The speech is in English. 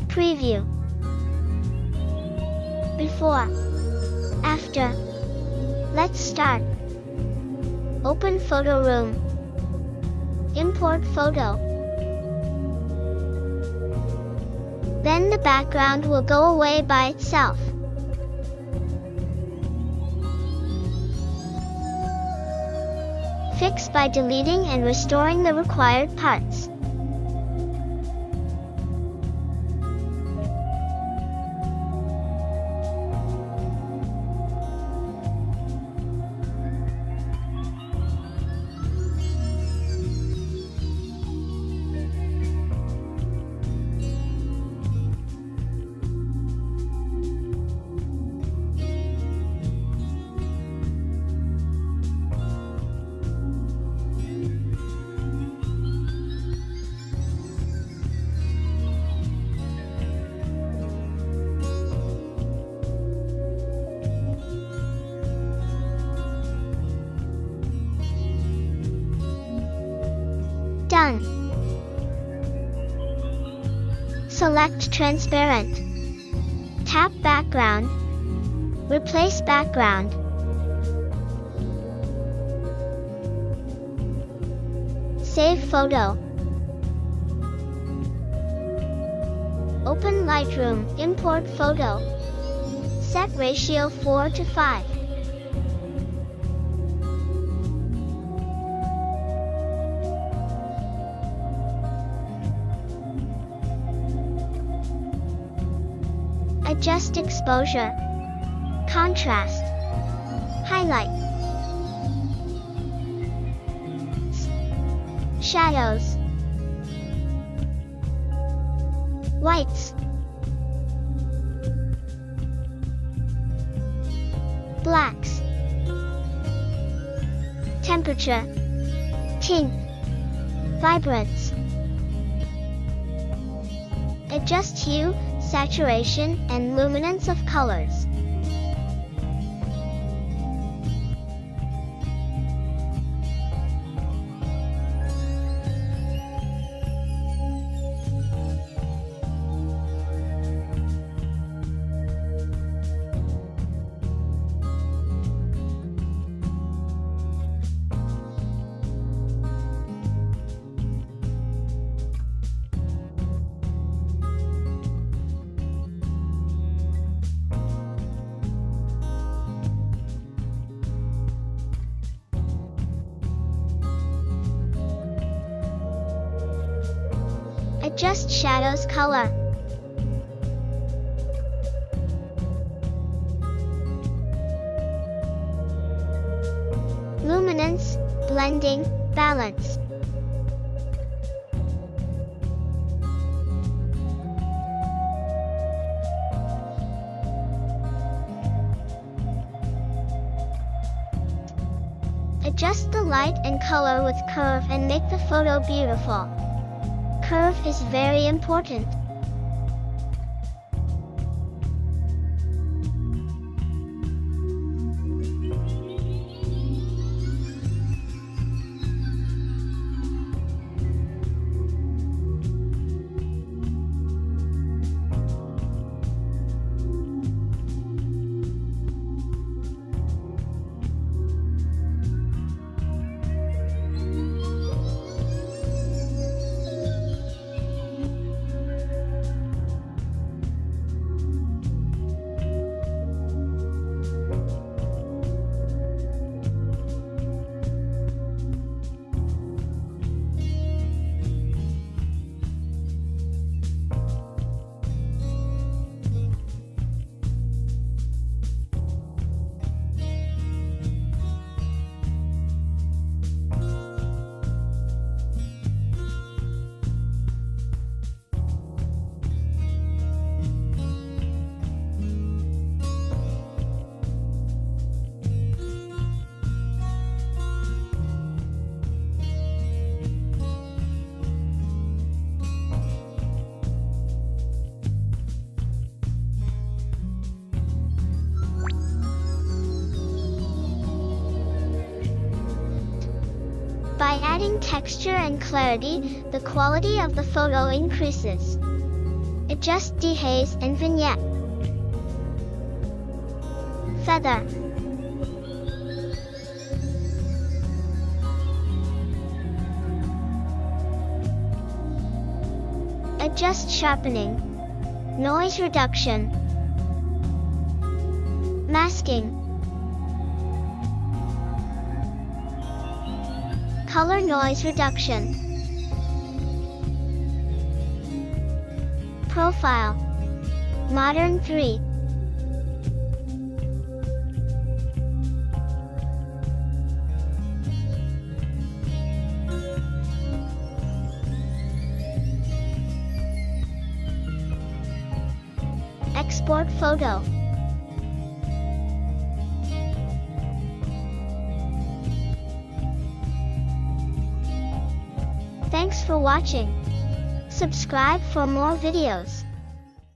Preview. Before. After. Let's start. Open PhotoRoom. Import photo. Then the background will go away by itself. Fix by deleting and restoring the required parts. Done. Select Transparent. Tap Background. Replace background. Save photo. Open Lightroom. Import photo. Set ratio 4:5. Adjust exposure, contrast, highlight, shadows, whites, blacks, temperature, tint, vibrance. Adjust hue, saturation, and luminance of colors. Adjust shadows color. Luminance, blending, balance. Adjust the light and color with curve and make the photo beautiful. Curve is very important. By adding texture and clarity, the quality of the photo increases. Adjust dehaze and vignette. Feather. Adjust sharpening. Noise reduction. Masking. Color noise reduction. Profile. Modern 3. Export photo. Thanks for watching. Subscribe for more videos.